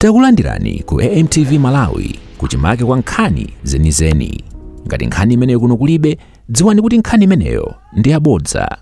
Takulandirani ku AMTV Malawi kuchimake kwa nkhani zenizeni. Ngati nkhani imeneyo kuno kulibe, dziwani kuti nkhani imeneyo ndi yabodza.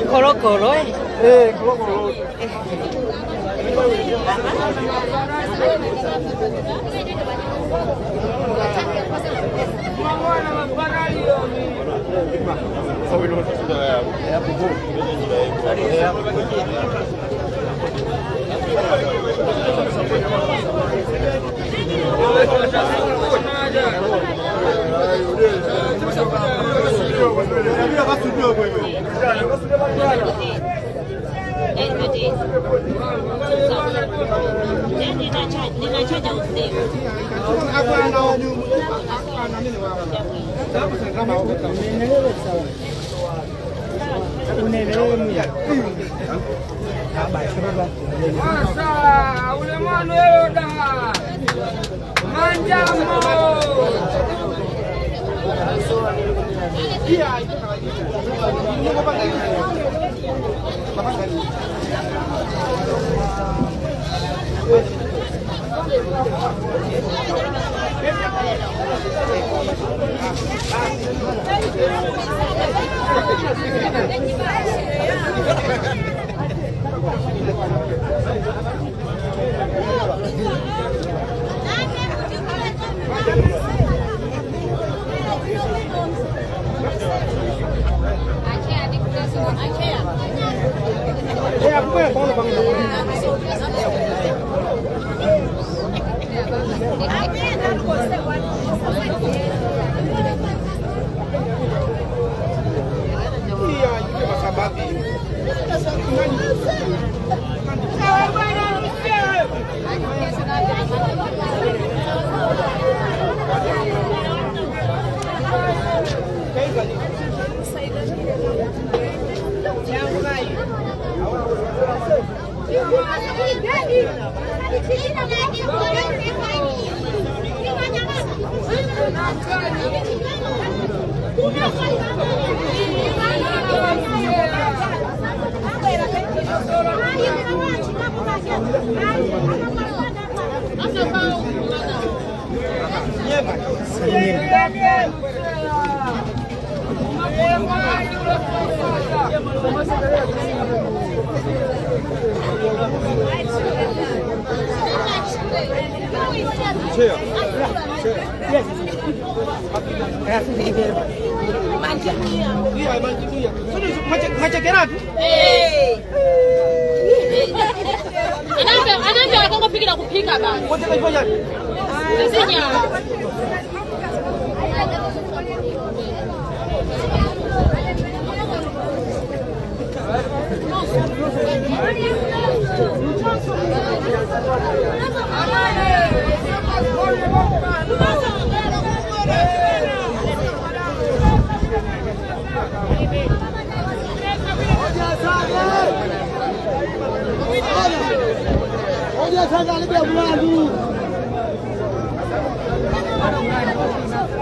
Kolo-kolo kolo-kolo.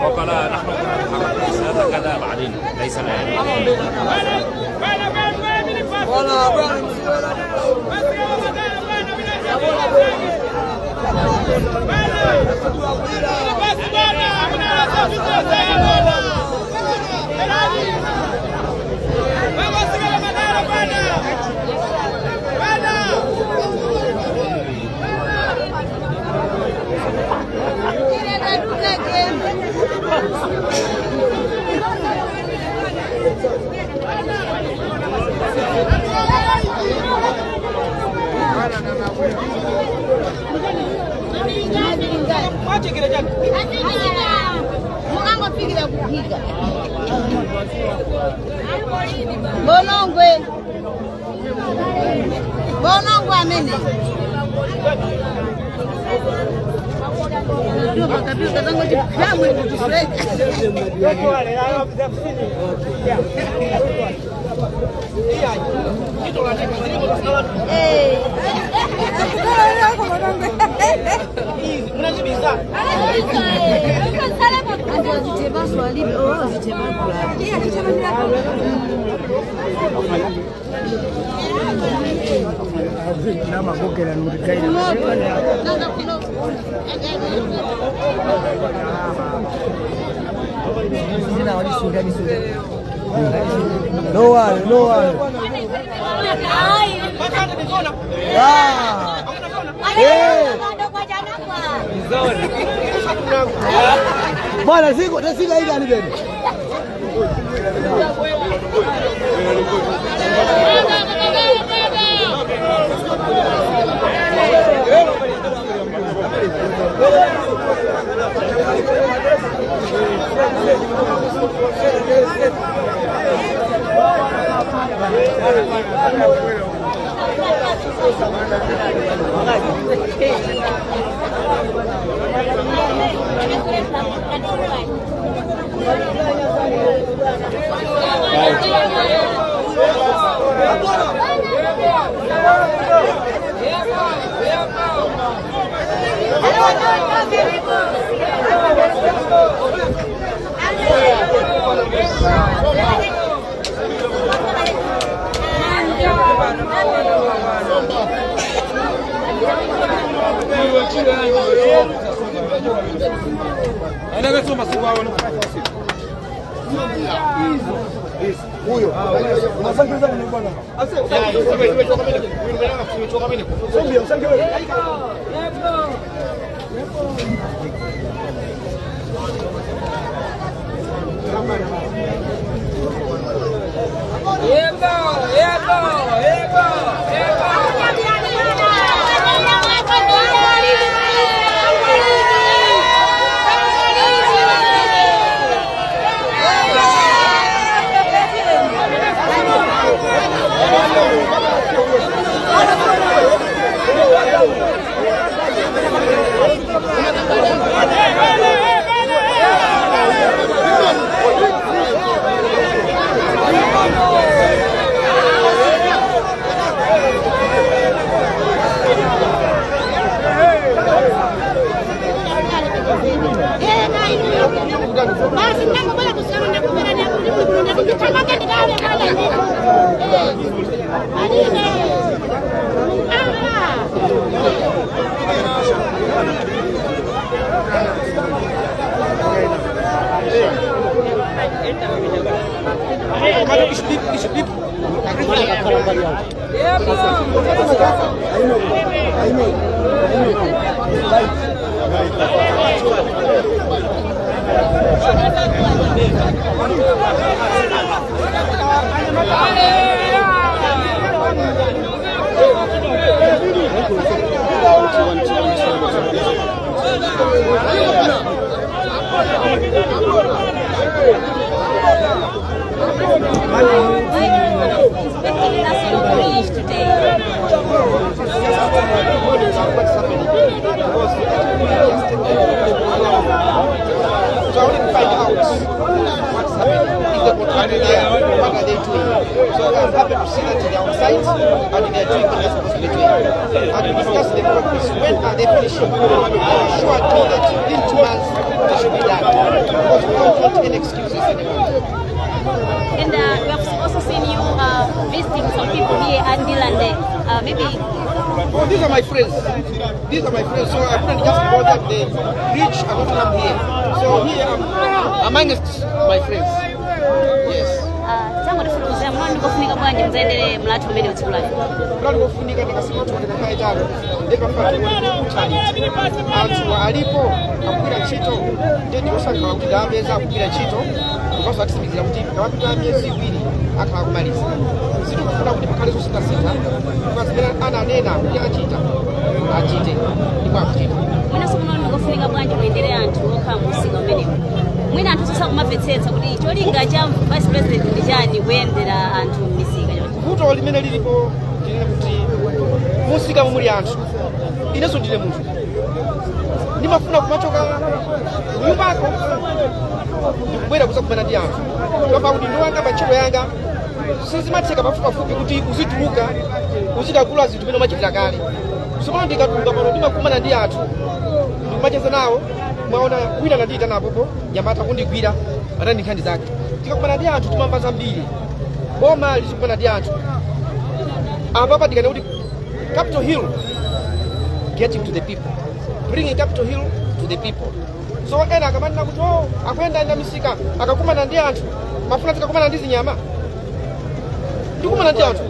وقال نحن كنا نتحرك هذا كذا بعدين ليس الآن. Bonongwe amene. No one. Bwana siko tasika hii gani bebe? Huyo unasangiza mimi bwana. Today. I'm happy to see that they are on site and they are doing what they're supposed to be doing. And we discuss the progress. When are they finishing? They assured me that within 2 months they should be done. Because we don't want any excuses anymore. And we have also seen you visiting some people here at Ndirande. Maybe. Oh, these are my friends. These are my friends. So I couldn't just bother the rich and not come here. So here I'm amongst my friends. Yes. Tangu tufuruza mwana kufunika bwanje mzaendele mlatu mmene utsikulayo. Mlatu kufunika ndikasimato ndikakhala italo ndikafati utali. Anthu alipo akugwira ntchito ndi osankhala kuti ndapeza akugwira ntchito because atisimikizira kuti kapita miyezi 2 akhala kumaliza. Sitikufuna kuti pakhale zosinthasintha because zimene ananena kuti achite ndipo akuchita. Mwina sokuno ndikufunika bwanje muendere anthu okhala musika umenewu. Mwina anthu sakumamvetsetsa kuti cholinga cha vice president ndi chani kuyendera anthu m'misika choncho. Vuto limene lilipo ndine kuti musika muli anthu. Inenso ndine munthu. Ndimafuna kumachoka nyumbako ndikubwera kuzakumana ndi anthu. Kamba kuti ndiwanga pantchito yanga sizimatheka pafupi kuti uzituluka uzidagula zinthu zimene umachitira kale. Tsopano ndikatuluka pano ndimakumana ndi anthu ndikumacheza nawo. Mwaona wina nandiyita napopo Nyamata kundigwira atani nkhani zake. Tikakumana ndi anthu timamva zambiri. Boma lizikumana ndi anthu. Apa ndikane kuti Capitol Hill getting to the people. Bringing Capitol Hill to the people. So ena akamanena kuti akuyenda ndi misika akakumana ndi anthu. Mafuna tikakumana ndi zinyama. Ndikumana ndi anthu.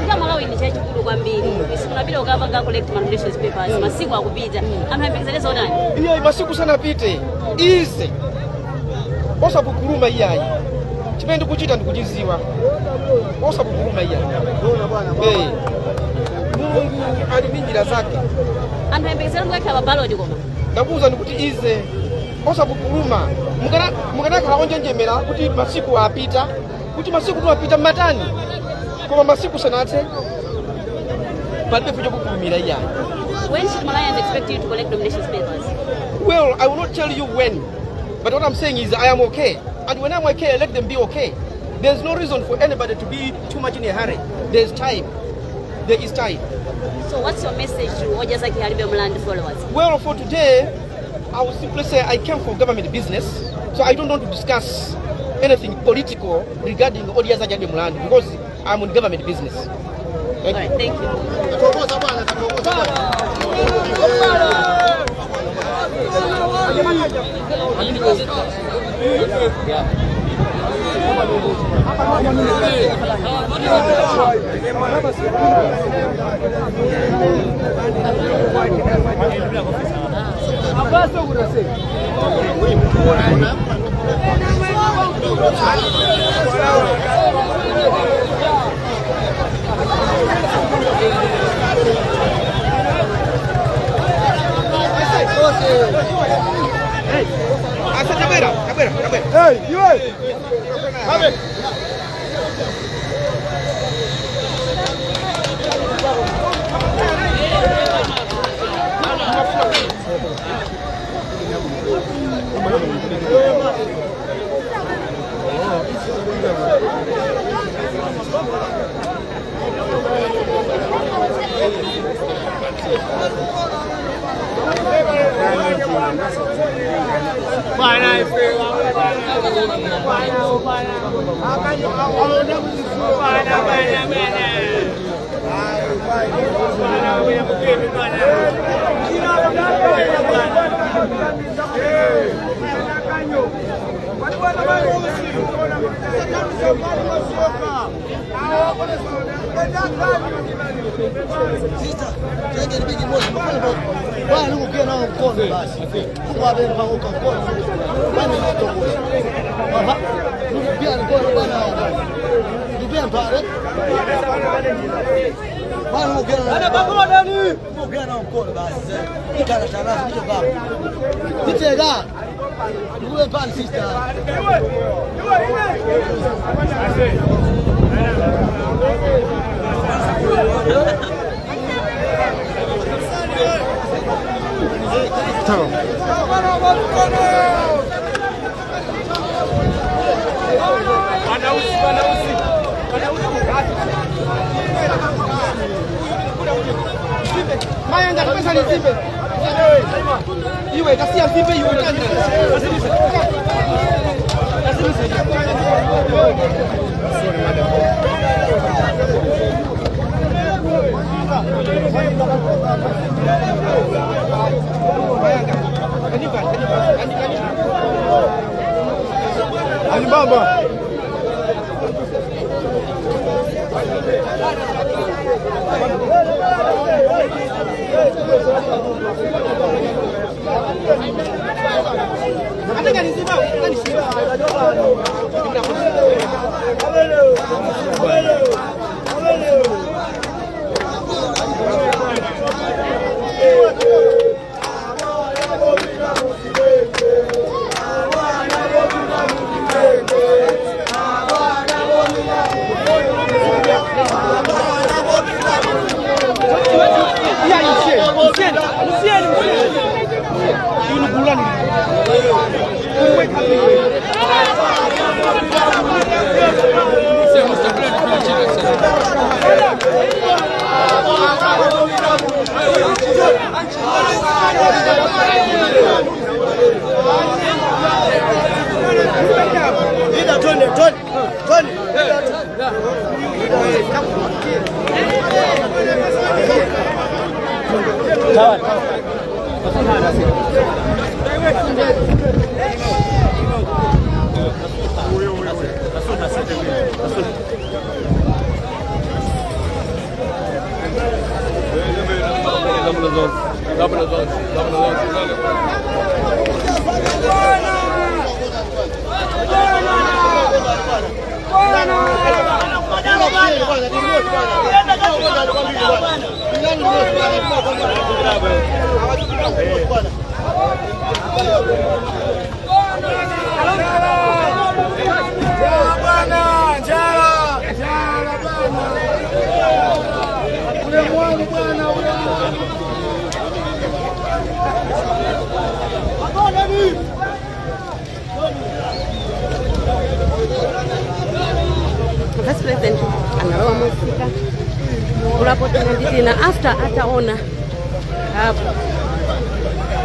Kama Malawi ndi chachikulu kwambiri. Sikunapita ukapanga collect nominations papers. Masiku akupita. Amapikizana zonani? Iya masiku sanapite. Izi. Osabukuluma iyayi. Chimene ndikuchita ndikuchiziwa. Osabukuluma iyayi. Mungu aliminjira zake. Anthu ayembekeza kukhala balodi koma. Ndakuwuza ndikuti ize osabukuluma. Mukanakhala onjenjemera kuti masiku apita. Kuti masiku tuwapita matani. Koma masiku sanathe. Palibe fujo kukulumira iyayi. When should Malayans expect you to collect nominations papers? Well, I will not tell you when. But what I'm saying is I am okay. And when I'm okay, let them be okay. There's no reason for anybody to be too much in a hurry. There's time. There is time. So what's your message to Ojazaki Halibe Mlandi followers? Well, for today, I will simply say I came for government business. So I don't want to discuss anything political regarding Ojazaki Halibe Mlandi because I'm on government business. All right, thank you. Hey, you hey. Mayanga pesa ni zipe. Iwe kasia zipe iwe ndani. Alibaba. Vice President analoa Nsika kulapotenga after ataona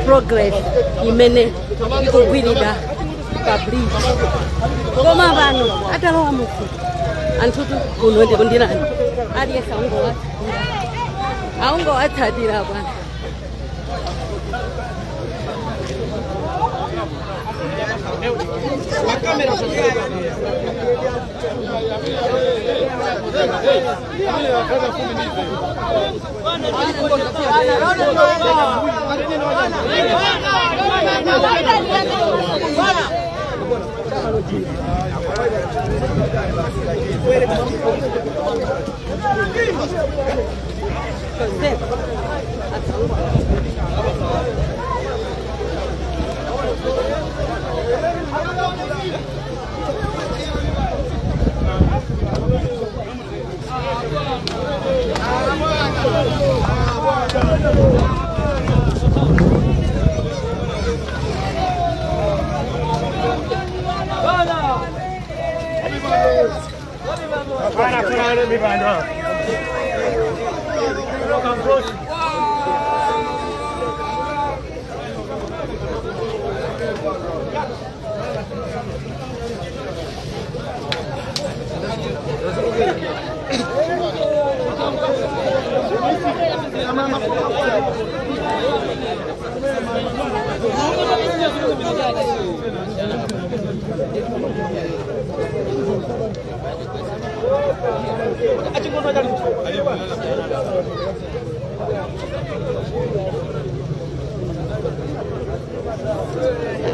progress imene ikugwirira public koma vano atalowa Nsika anthutu kuno ndi Ndirande aliyesa aungowatsatira bwana.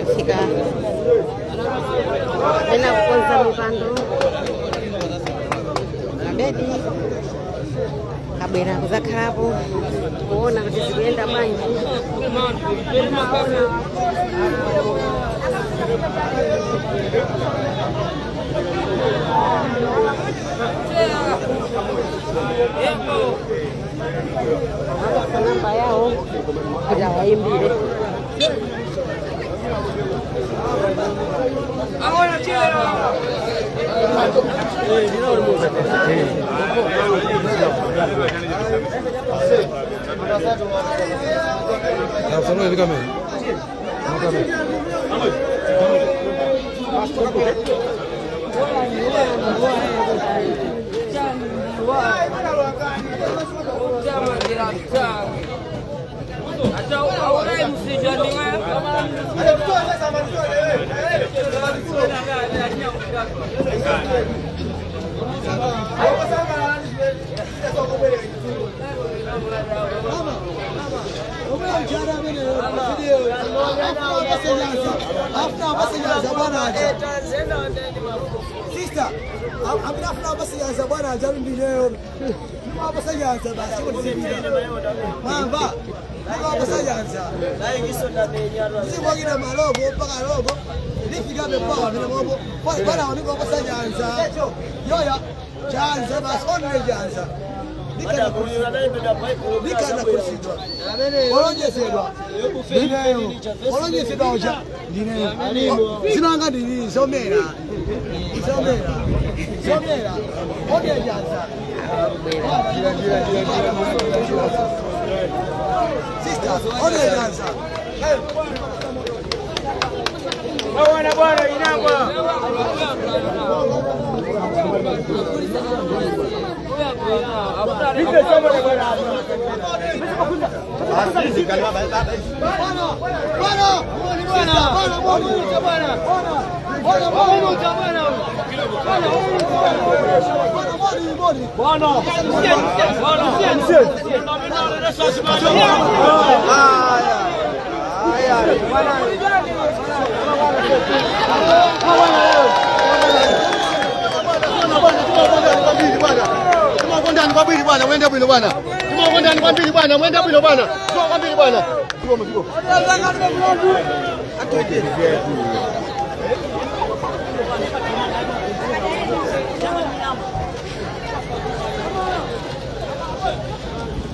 Nsika ena kukonza mipando abedi kabwera kuzakhalapo kuona kuti zikuyenda bwanji. Namba yao kuti awaimbire.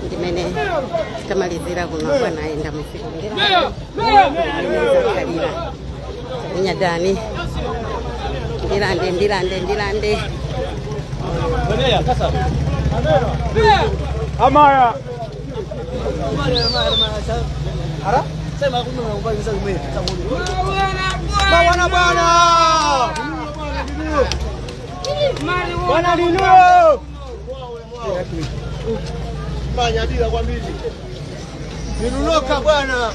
Ndimene tamalizira kuno kwanaenda musiku Ndirande Ndirande Amaya. Ara? Sema kuna mbali za mwe. Bwana bwana. Bwana Lino. Fanya bila kwa mbili. Ninunoka bwana.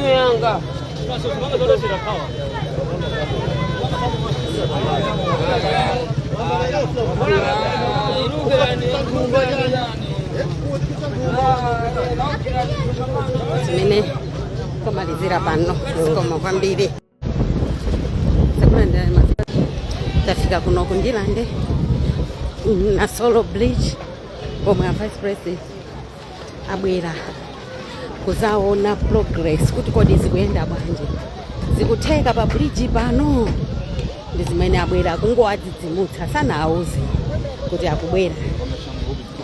Yanga. Zimene kumalizira pano zikoma kwambiri tafika kuno Ndirande na Solo Bridge pomwe Vice President abwera kuzaona progress kuti kodi zikuyenda bwanji zikutheka pa bridge pano ndi zimene abwera kungowadzidzimutsa sana auzi kuti akubwera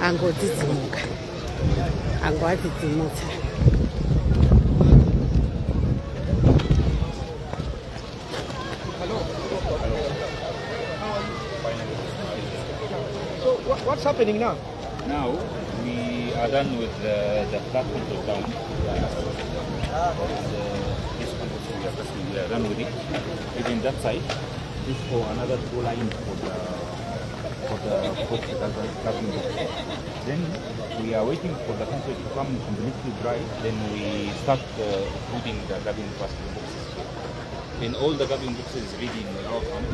angodzidzimuka angowadzidzimutsa. What's happening now? Now we are done with the flat control down. This one also we are done with it. Even that side, this for another 2 lines for the cabin box. Then we are waiting for the concrete to come completely dry. Then we start putting the cabin boxes. Then all the cabin boxes ready in our farm.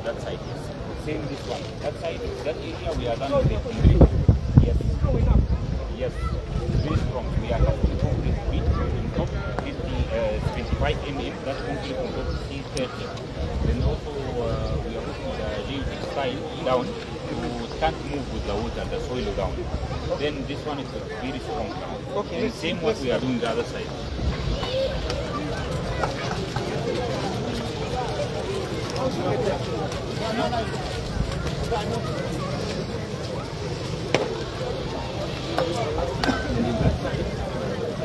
That side is same this one. That side, that area we are done with it. Yes. Yes, very strong. We are cutting concrete beat on top, 25 mm, that concrete on top is 30. Then also we are putting the geotic style down to can't move with the water, the soil down. Then this one is very strong. Okay. And same what we are doing the other side.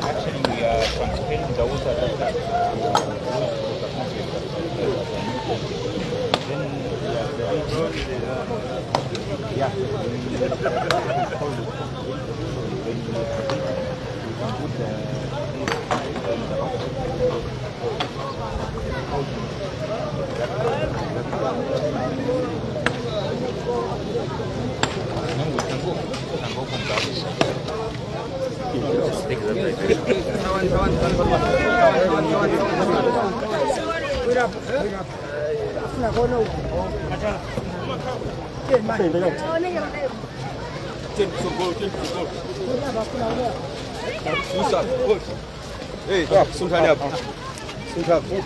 Actually, we are transferring the water like that. Hey, sultani hapo. Sultani.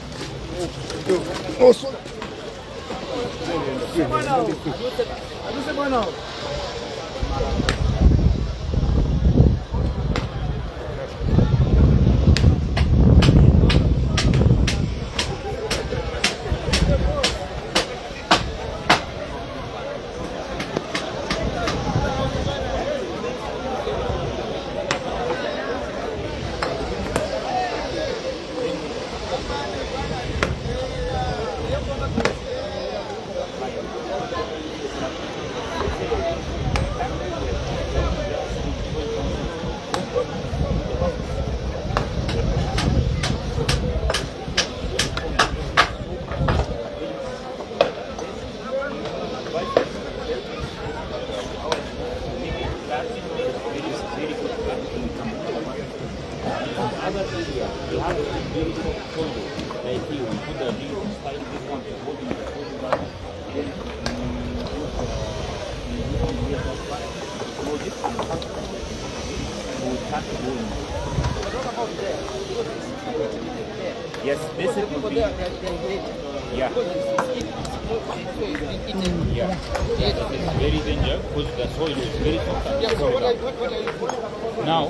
Yes, this is yeah. Yeah, it is very dangerous because the soil is very soft. Now,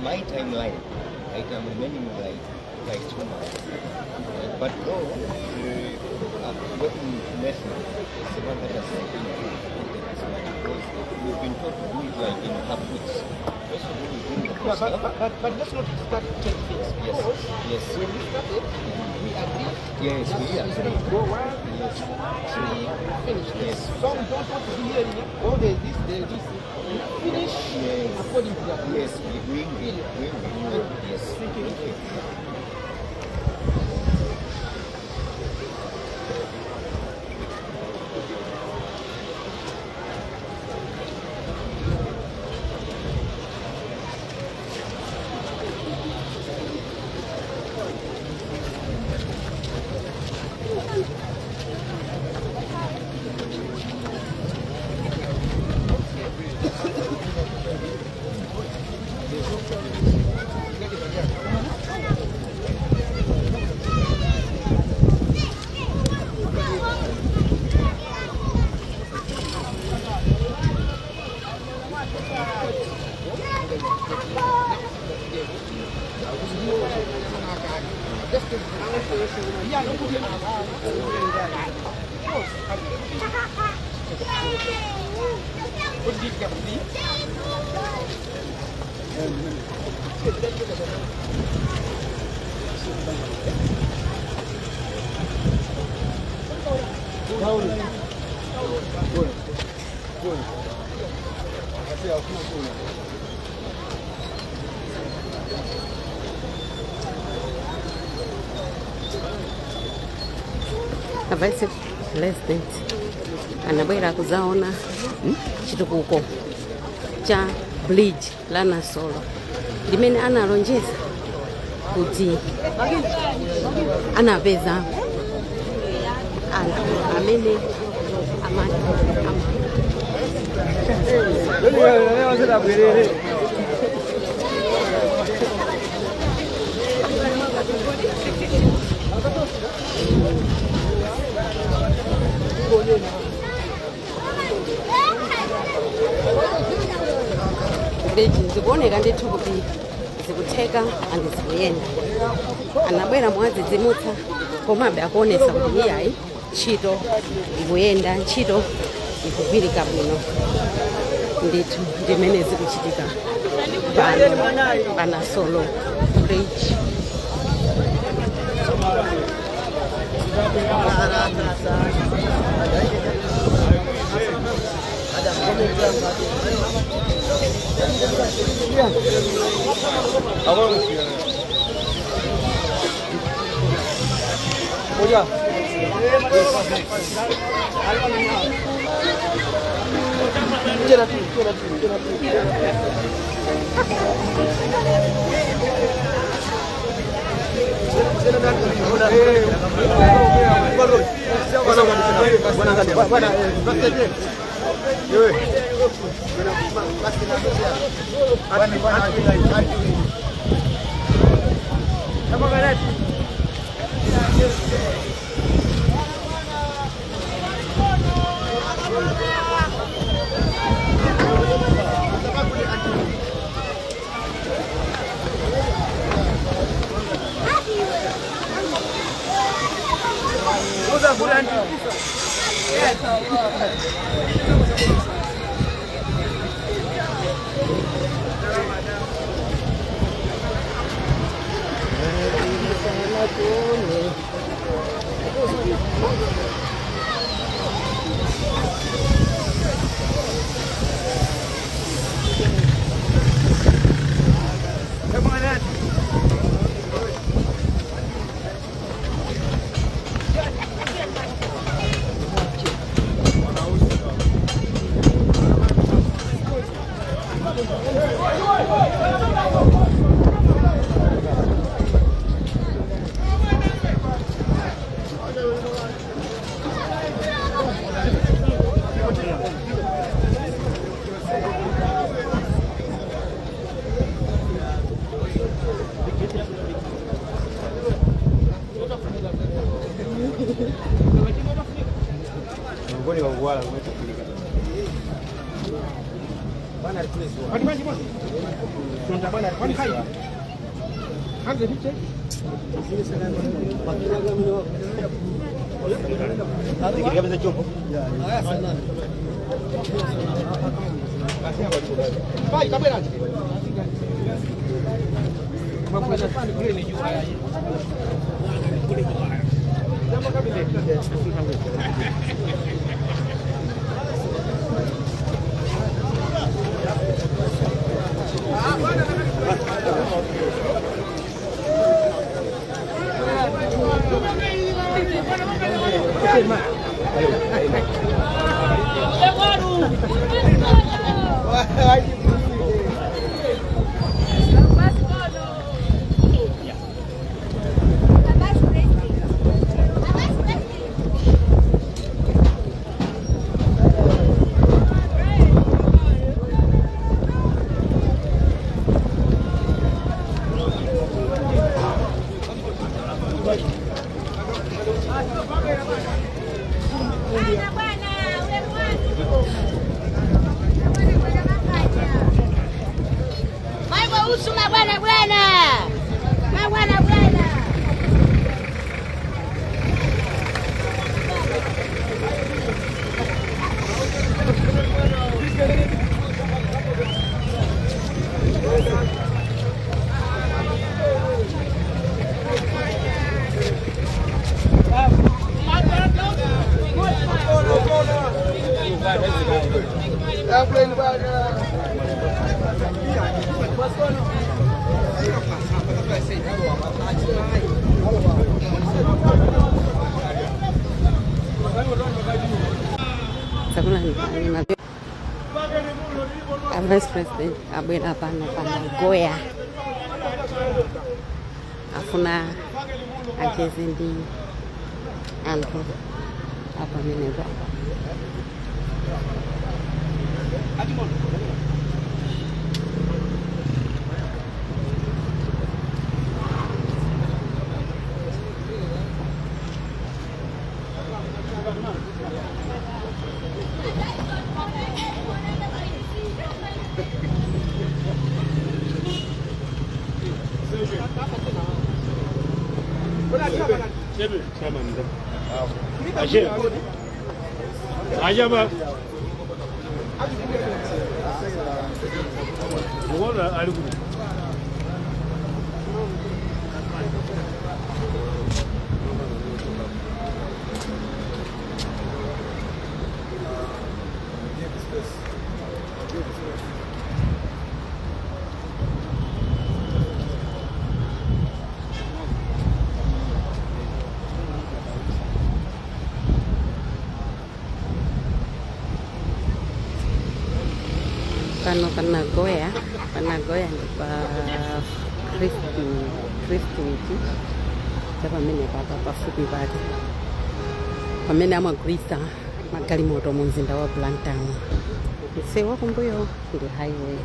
my timeline, I am remaining like 2 months. But though working national, it's about that as because we've been taught to do it like in half weeks. First of all, we bring the first But let's not start 10 things. Yes, yes. When we started, we agreed. Yes, we agree. Go one, Yes. three, finish. Yes. Some don't want to be here. Oh, there's this, there's this. Finish Yes. according to that. Yes, we yes. Thank you. A vice president anabwera kuzaona chitukuko cha bridge la Nasolo limene analonjeza kuti anapeza anthu amene zikuoneka ndithu kuti zikutheka andi zikuyenda. Anabwera mwadzidzimutsa komabe akuonesa kuti iyayi ntchito ikuyenda, ntchito ikugwirika bwino. Ndithu ndimene zikuchitika pano pa Nasolo bridge. Vice President abwera pano Goya afuna acheze ndi anthu apa menepa. Pano panagoya ndi pa Kristu pamene pafupi pake pamene amagulitsa magalimoto mu mzinda wa Blantyre. Msewu kumbuyo ndi highway.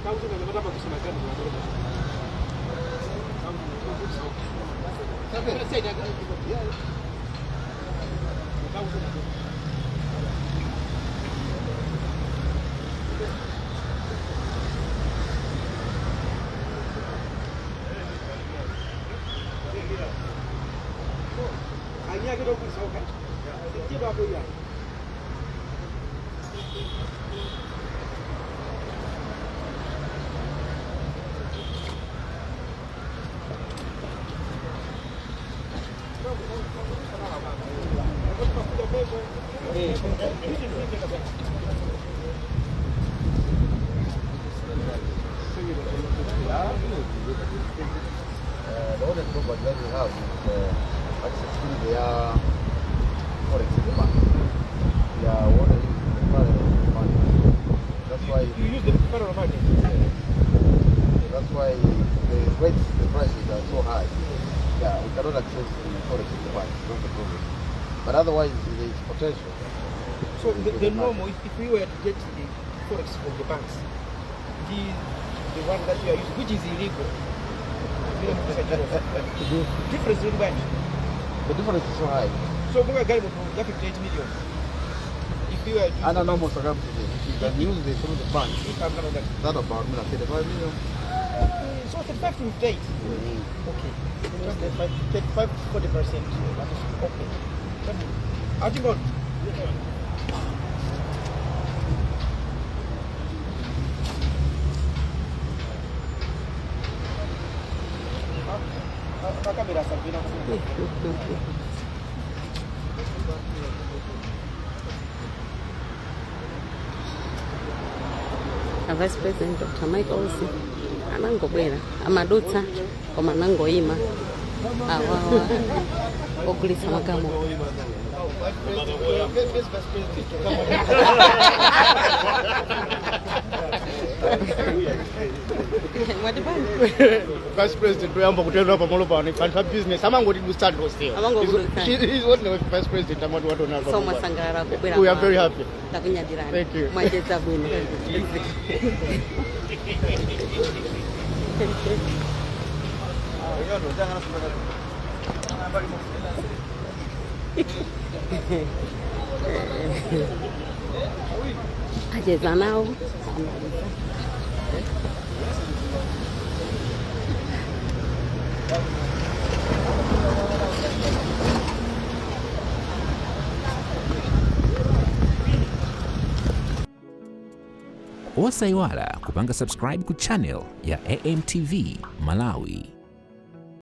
The only problem that we have is access to their forex fund. They are want to use the parallel market. That's why You use the federal market. that's why the prices are so high. Yeah, we cannot access the forex fund. That's the problem. But otherwise, there is potential. So the normal, if we were to get the forex from the banks, the one that we are using, which is illegal. Difference in bank. The difference is so high. So we are getting 58 million. If you are Under normal circumstances, if you can use the through the bank, that about 35 million. So 35 to 58. Okay. 35 to 40%. Okay. Archibald. Vice President Dr. Michael Usi anangobwera amadutsa koma anangoyima awawa ogulitsa magalimoto. Vice President, we are going to have a business. I'm going to start with you. He's what the Vice President. I'm going to So masangara we are very happy. Thank you. Majeza bwino. Ajeza nao. Osaiwala kupanga subscribe ku channel ya AMTV Malawi.